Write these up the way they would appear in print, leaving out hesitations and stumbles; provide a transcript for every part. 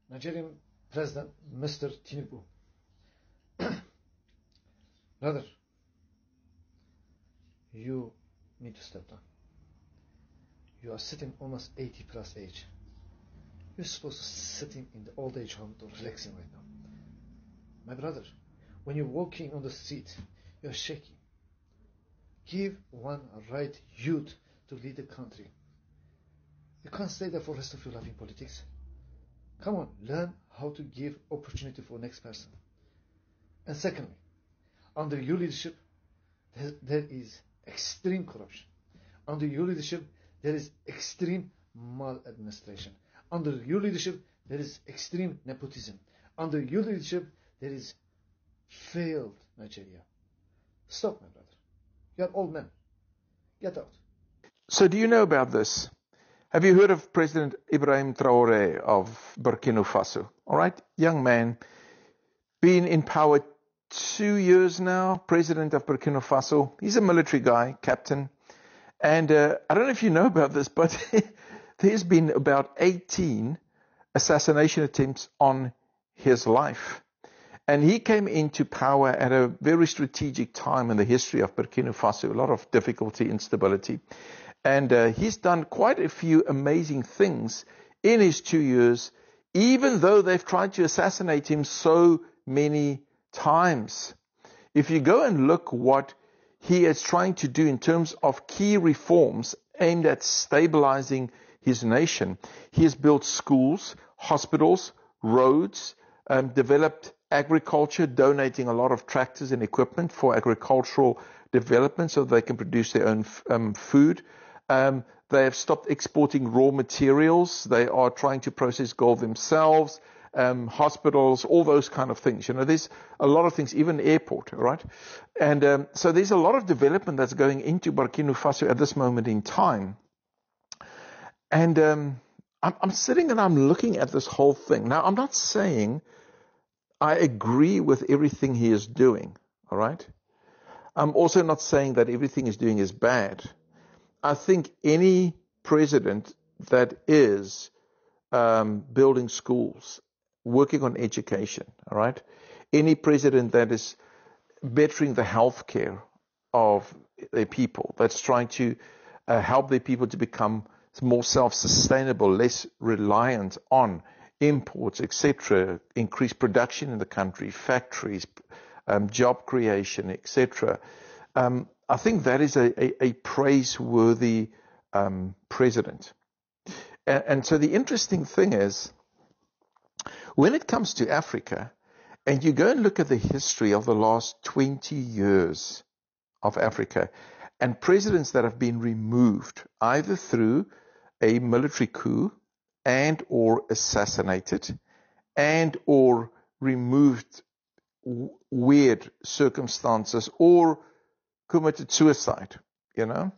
Nigerian President Mr. Tinubu. Brother, you need to step down. You are sitting almost 80 plus age. You're supposed to be sitting in the old age home to relaxing right now. My brother, when you're walking on the street, you're shaking. Give one right youth to lead the country. You can't stay there for the rest of your life in politics. Come on, learn how to give opportunity for next person. And secondly, under your leadership, there is extreme corruption. Under your leadership, there is extreme maladministration. Under your leadership, there is extreme nepotism. Under your leadership, there is failed Nigeria. Stop, my brother. You are old men. Get out. So do you know about this? Have you heard of President Ibrahim Traore of Burkina Faso? All right, young man, been in power 2 years now, president of Burkina Faso. He's a military guy, captain. And I don't know if you know about this, but there's been about 18 assassination attempts on his life. And he came into power at a very strategic time in the history of Burkina Faso, a lot of difficulty, instability. And he's done quite a few amazing things in his 2 years, even though they've tried to assassinate him so many times. If you go and look what he is trying to do in terms of key reforms aimed at stabilizing his nation, he has built schools, hospitals, roads, developed agriculture, donating a lot of tractors and equipment for agricultural development so they can produce their own food. They have stopped exporting raw materials. They are trying to process gold themselves, hospitals, all those kind of things. You know, there's a lot of things, even airport, right? And so there's a lot of development that's going into Burkina Faso at this moment in time. And I'm sitting and I'm looking at this whole thing. Now, I'm not saying I agree with everything he is doing, all right? I'm also not saying that everything he's doing is bad. I think any president that is building schools, working on education, all right? Any president that is bettering the health care of their people, that's trying to help their people to become more self-sustainable, less reliant on imports, etc., increase production in the country, factories, job creation, etc. I think that is a praiseworthy president. And so the interesting thing is, when it comes to Africa, and you go and look at the history of the last 20 years of Africa, and presidents that have been removed either through a military coup and or assassinated and or removed weird circumstances or committed suicide, you know.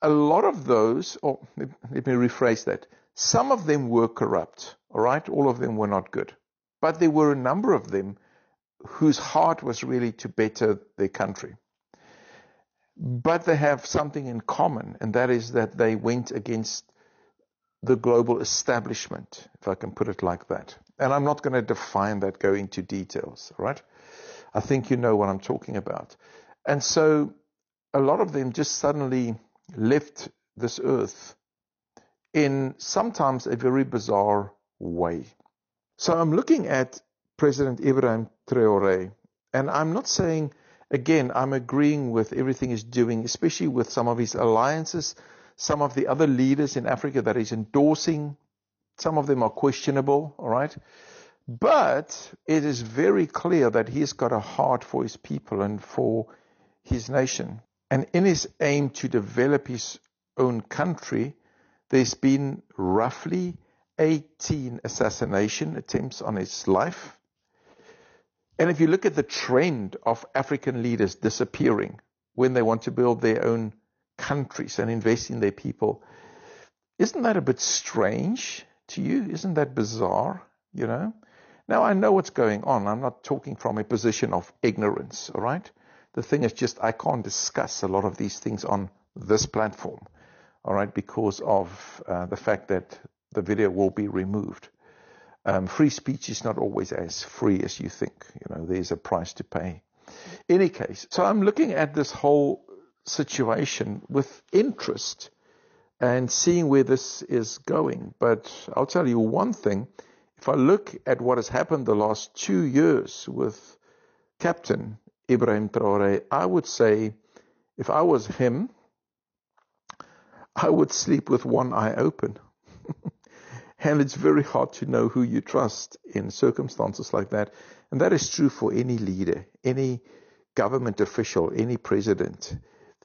A lot of those, or let me rephrase that, some of them were corrupt, all right? All of them were not good. But there were a number of them whose heart was really to better their country. But they have something in common, and that is that they went against the global establishment, if I can put it like that. And I'm not going to define that, go into details, all right? I think you know what I'm talking about. And so a lot of them just suddenly left this earth in sometimes a very bizarre way. So I'm looking at President Ibrahim Traore, and I'm not saying, again, I'm agreeing with everything he's doing, especially with some of his alliances, some of the other leaders in Africa that he's endorsing. Some of them are questionable, all right? But it is very clear that he's got a heart for his people and for his nation. And in his aim to develop his own country, there's been roughly 18 assassination attempts on his life. And if you look at the trend of African leaders disappearing when they want to build their own countries and invest in their people, isn't that a bit strange to you? Isn't that bizarre, you know? Now, I know what's going on. I'm not talking from a position of ignorance, all right? The thing is just I can't discuss a lot of these things on this platform, all right, because of the fact that the video will be removed. Free speech is not always as free as you think. There's a price to pay. In any case, so I'm looking at this whole situation with interest and seeing where this is going. But I'll tell you one thing. If I look at what has happened the last 2 years with Captain Ibrahim Traore, I would say if I was him, I would sleep with one eye open. And it's very hard to know who you trust in circumstances like that. And that is true for any leader, any government official, any president.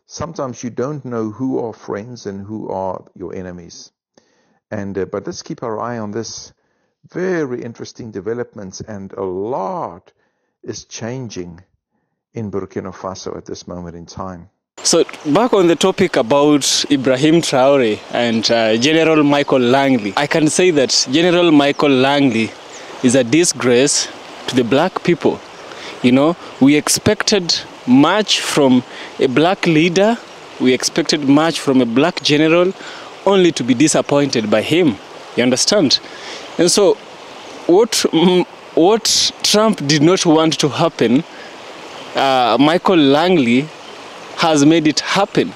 Sometimes you don't know who are friends and who are your enemies. But let's keep our eye on this. Very interesting developments, and a lot is changing in Burkina Faso at this moment in time. So back on the topic about Ibrahim Traore and General Muchael Langley, I can say that General Muchael Langley is a disgrace to the black people. We expected much from a black leader, we expected much from a black general, only to be disappointed by him. You understand? And so what Trump did not want to happen, Muchael Langley has made it happen.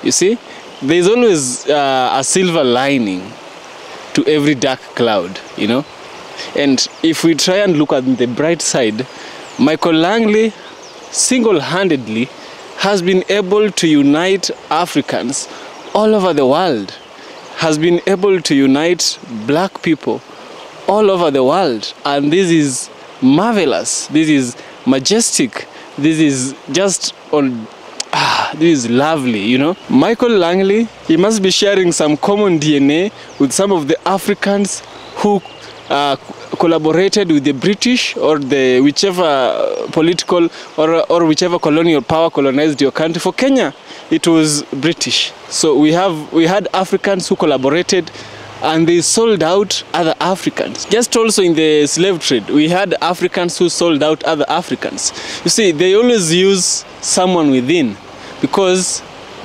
You see, there's always a silver lining to every dark cloud, And if we try and look at the bright side, Muchael Langley single-handedly has been able to unite Africans all over the world, has been able to unite black people all over the world. And this is marvelous, this is majestic, this is just on... this is lovely, Muchael Langley, he must be sharing some common DNA with some of the Africans who collaborated with the British or the whichever political or whichever colonial power colonized your country. For Kenya, it was British. So we had Africans who collaborated and they sold out other Africans. Just also in the slave trade, we had Africans who sold out other Africans. You see, they always use someone within because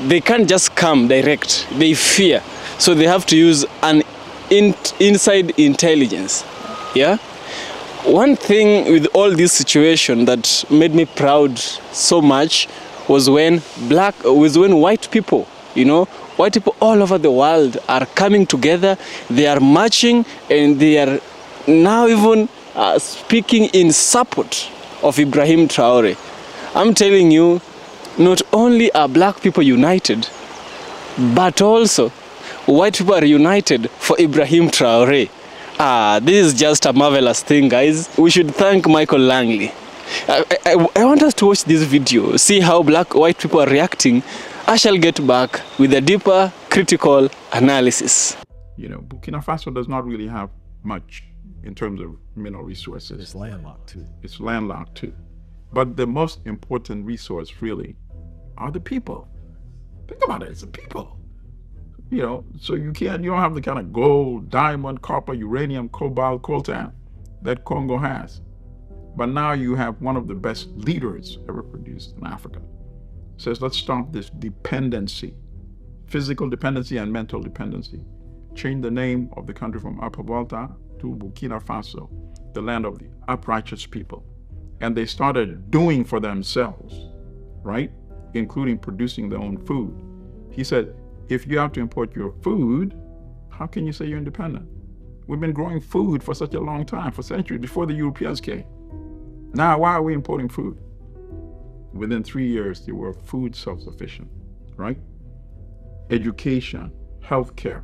they can't just come direct. They fear. So they have to use an inside intelligence. Yeah? One thing with all this situation that made me proud so much was when white people, white people all over the world are coming together, they are marching, and they are now even speaking in support of Ibrahim Traore. I'm telling you, not only are black people united, but also white people are united for Ibrahim Traore. This is just a marvelous thing, guys. We should thank Muchael Langley. I want us to watch this video, see how white people are reacting. I shall get back with a deeper critical analysis. Burkina Faso does not really have much in terms of mineral resources. It's landlocked too. It's landlocked too. But the most important resource really are the people. Think about it, it's the people. So you don't have the kind of gold, diamond, copper, uranium, cobalt, coltan that Congo has. But now you have one of the best leaders ever produced in Africa. Says, let's stop this dependency, physical dependency and mental dependency. Change the name of the country from Upper Volta to Burkina Faso, the land of the uprighteous people. And they started doing for themselves, right? Including producing their own food. He said, if you have to import your food, how can you say you're independent? We've been growing food for such a long time, for centuries, before the Europeans came. Now, why are we importing food? Within 3 years, they were food self-sufficient, right? Education, healthcare,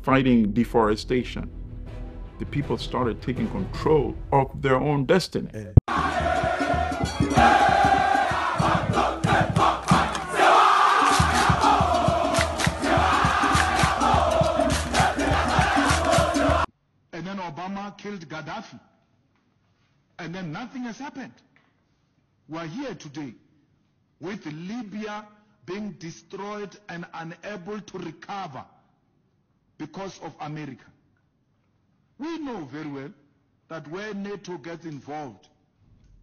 fighting deforestation. The people started taking control of their own destiny. And then Obama killed Gaddafi. And then nothing has happened. We're here today with Libya being destroyed and unable to recover because of America. We know very well that where NATO gets involved,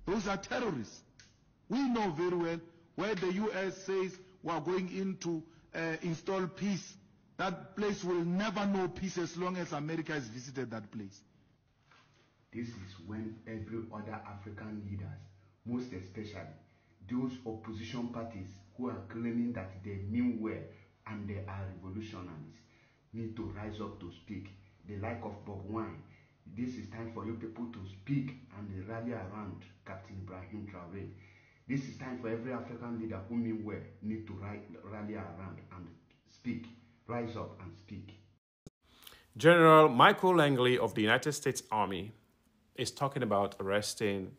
those are terrorists. We know very well where the US says we're going in to install peace. That place will never know peace as long as America has visited that place. This is when every other African leaders, most especially those opposition parties who are claiming that they mean well and they are revolutionaries, need to rise up to speak. The like of Bob Wine. This is time for you people to speak and rally around Captain Ibrahim Traore. This is time for every African leader who mean well need to rally around and speak. Rise up and speak. General Michael Langley of the United States Army is talking about arresting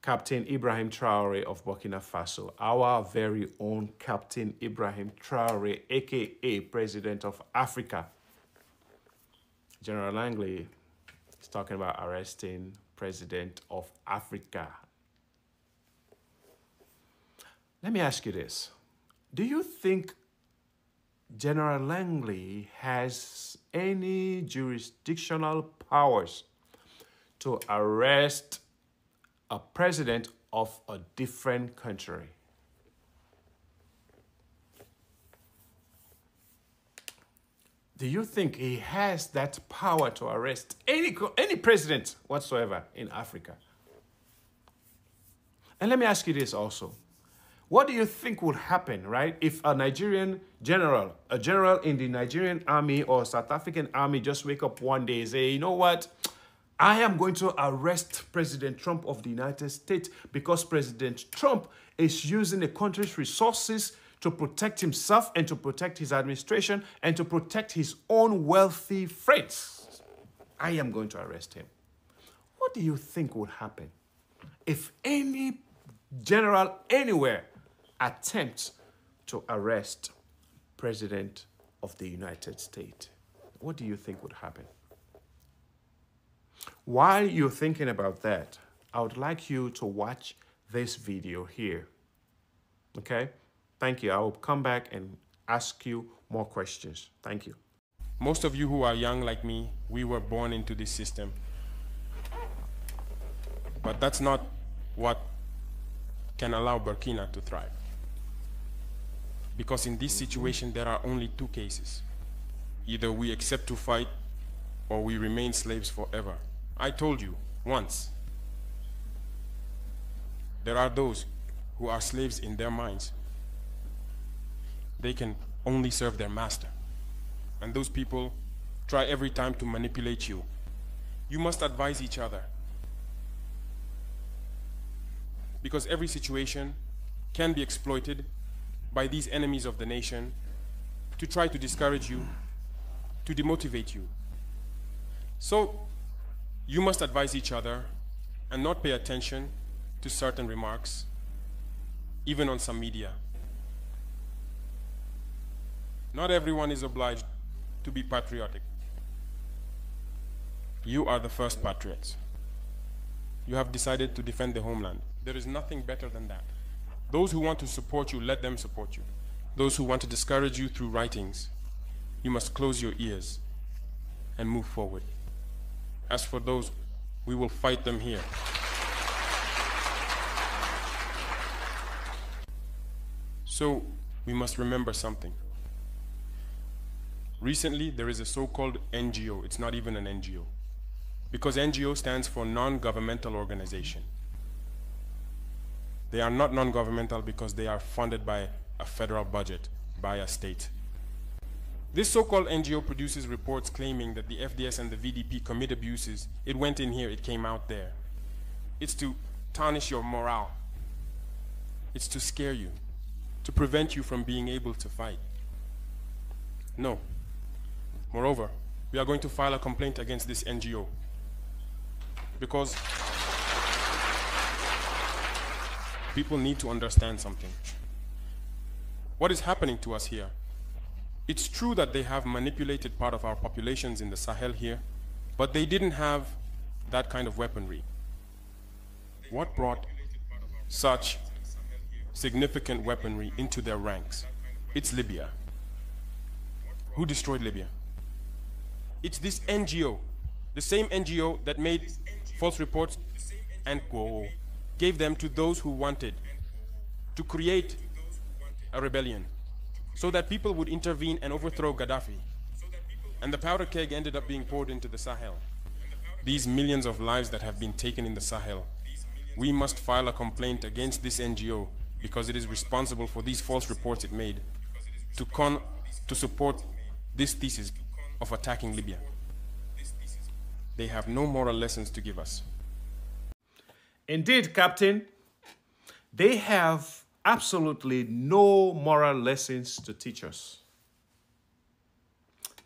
Captain Ibrahim Traore of Burkina Faso, our very own Captain Ibrahim Traore, aka President of Africa. General Langley is talking about arresting President of Africa. Let me ask you this. Do you think General Langley has any jurisdictional powers to arrest a president of a different country? Do you think he has that power to arrest any president whatsoever in Africa? And let me ask you this also. What do you think would happen, right, if a Nigerian general, a general in the Nigerian army or South African army just wake up one day and say, you know what, I am going to arrest President Trump of the United States because President Trump is using the country's resources to protect himself and to protect his administration and to protect his own wealthy friends. I am going to arrest him. What do you think would happen if any general anywhere attempts to arrest President of the United States? What do you think would happen? While you're thinking about that, I would like you to watch this video here. Okay? Thank you. I will come back and ask you more questions. Thank you. Most of you who are young like me, we were born into this system. But that's not what can allow Burkina to thrive. Because in this situation, there are only two cases. Either we accept to fight or we remain slaves forever. I told you once, there are those who are slaves in their minds. They can only serve their master. And those people try every time to manipulate you. You must advise each other. Because every situation can be exploited by these enemies of the nation to try to discourage you, to demotivate you. So, you must advise each other and not pay attention to certain remarks, even on some media. Not everyone is obliged to be patriotic. You are the first patriots. You have decided to defend the homeland. There is nothing better than that. Those who want to support you, let them support you. Those who want to discourage you through writings, you must close your ears and move forward. As for those, we will fight them here. So, we must remember something. Recently, there is a so-called NGO. It's not even an NGO. Because NGO stands for non-governmental organization. They are not non-governmental because they are funded by a federal budget, by a state. This so-called NGO produces reports claiming that the FDS and the VDP commit abuses. It went in here, it came out there. It's to tarnish your morale. It's to scare you, to prevent you from being able to fight. No. Moreover, we are going to file a complaint against this NGO because people need to understand something. What is happening to us here? It's true that they have manipulated part of our populations in the Sahel here, but they didn't have that kind of weaponry. What brought such significant weaponry into their ranks? It's Libya. Who destroyed Libya? It's this NGO, the same NGO that made false reports and gave them to those who wanted to create a rebellion so that people would intervene and overthrow Gaddafi. And the powder keg ended up being poured into the Sahel. these millions of lives that have been taken in the Sahel. We must file a complaint against this NGO because it is responsible for these false reports it made to support this thesis of attacking Libya. They have no moral lessons to give us. Indeed, Captain, they have absolutely no moral lessons to teach us.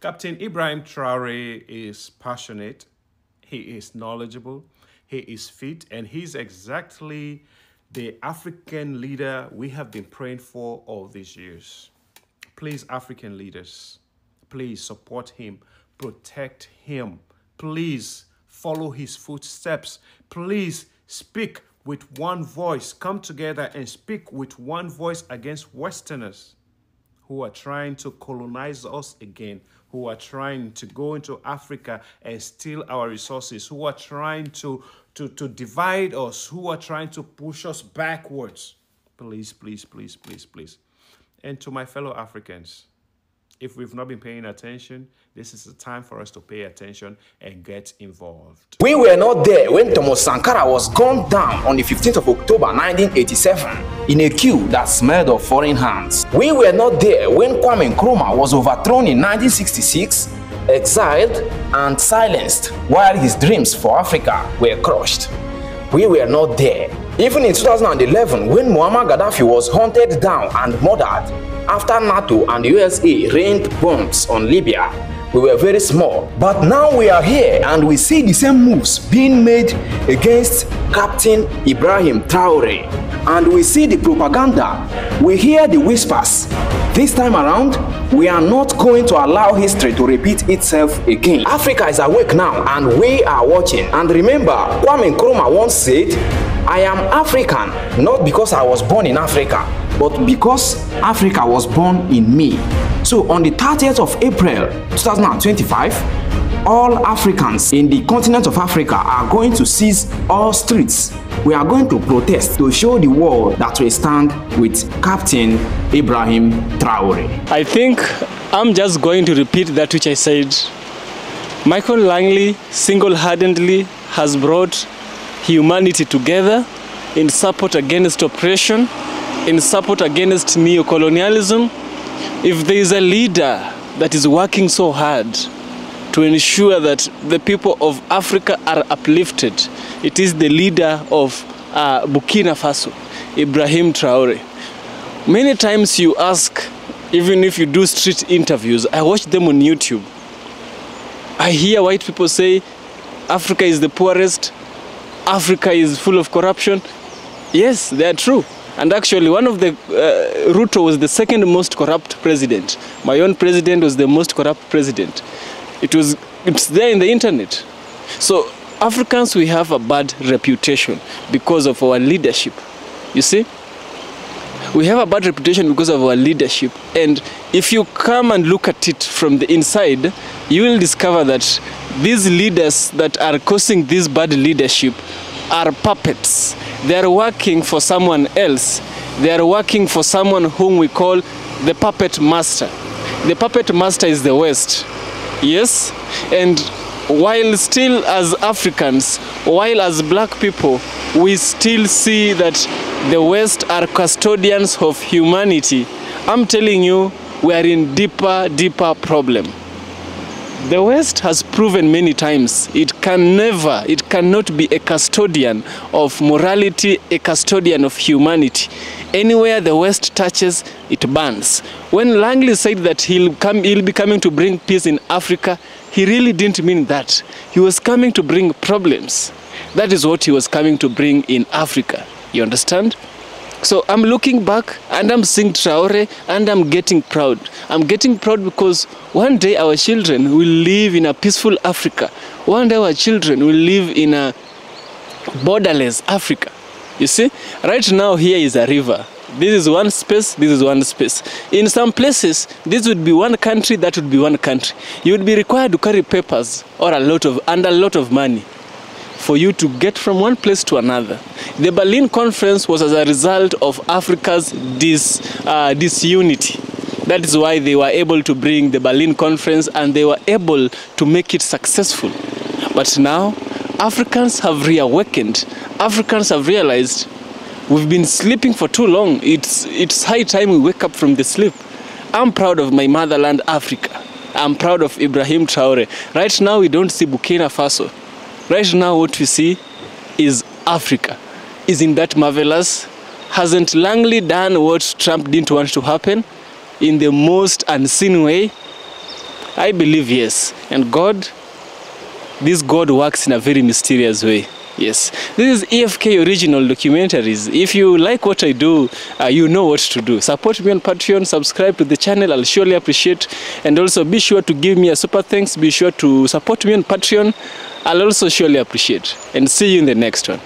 Captain Ibrahim Traore is passionate, he is knowledgeable, he is fit, and he's exactly the African leader we have been praying for all these years. Please, African leaders, please support him, protect him. Please follow his footsteps. Please speak with one voice. Come together and speak with one voice against Westerners who are trying to colonize us again, who are trying to go into Africa and steal our resources, who are trying to divide us, who are trying to push us backwards. Please, please, please, please, please. And to my fellow Africans, if we've not been paying attention, this is the time for us to pay attention and get involved. We were not there when Thomas Sankara was gunned down on the 15th of October 1987 in a coup that smelled of foreign hands. We were not there when Kwame Nkrumah was overthrown in 1966, exiled and silenced while his dreams for Africa were crushed. We were not there even in 2011 when Muammar Gaddafi was hunted down and murdered after NATO and USA rained bombs on Libya. We were very small, but now we are here and we see the same moves being made against Captain Ibrahim Traore, and we see the propaganda, we hear the whispers. This time around, we are not going to allow history to repeat itself again. Africa is awake now and we are watching. And remember, Kwame Nkrumah once said, I am African, not because I was born in Africa, but because Africa was born in me. So on the 30th of April 2025, all Africans in the continent of Africa are going to seize all streets. We are going to protest to show the world that we stand with Captain Ibrahim Traore. I think I'm just going to repeat that which I said. Muchael Langley single-handedly has brought humanity together in support against oppression, in support against neo-colonialism. If there is a leader that is working so hard to ensure that the people of Africa are uplifted, it is the leader of Burkina Faso, Ibrahim Traore. Many times you ask, even if you do street interviews, I watch them on YouTube. I hear white people say, Africa is the poorest, Africa is full of corruption. Yes, they are true. And actually, one of the, Ruto was the second most corrupt president. My own president was the most corrupt president. It's there in the internet. So Africans, we have a bad reputation because of our leadership. You see? We have a bad reputation because of our leadership. And if you come and look at it from the inside, you will discover that these leaders that are causing this bad leadership are puppets. They are working for someone else. They are working for someone whom we call the puppet master. The puppet master is the West. Yes? And while still as Africans, while as black people, we still see that the West are custodians of humanity, I'm telling you, we are in deeper problem. The West has proven many times it cannot be a custodian of morality, a custodian of humanity. Anywhere the West touches, it burns. When Langley said that he'll be coming to bring peace in Africa, he really didn't mean that. He was coming to bring problems. That is what he was coming to bring in Africa. You understand? So I'm looking back and I'm seeing Traore and I'm getting proud. I'm getting proud because one day our children will live in a peaceful Africa. One day our children will live in a borderless Africa. You see, right now here is a river. This is one space, this is one space. In some places, this would be one country, that would be one country. You would be required to carry papers or a lot of money for you to get from one place to another. The Berlin Conference was as a result of Africa's disunity. That is why they were able to bring the Berlin Conference and they were able to make it successful. But now, Africans have reawakened. Africans have realized we've been sleeping for too long. It's high time we wake up from the sleep. I'm proud of my motherland, Africa. I'm proud of Ibrahim Traore. Right now, we don't see Burkina Faso. Right now, what we see is Africa. Isn't that marvelous? Hasn't Langley done what Trump didn't want to happen in the most unseen way? I believe yes. And God, this God works in a very mysterious way. Yes. This is EFK Original Documentaries. If you like what I do, you know what to do. Support me on Patreon, subscribe to the channel, I'll surely appreciate. And also be sure to give me a super thanks. Be sure to support me on Patreon, I'll also surely appreciate. And see you in the next one.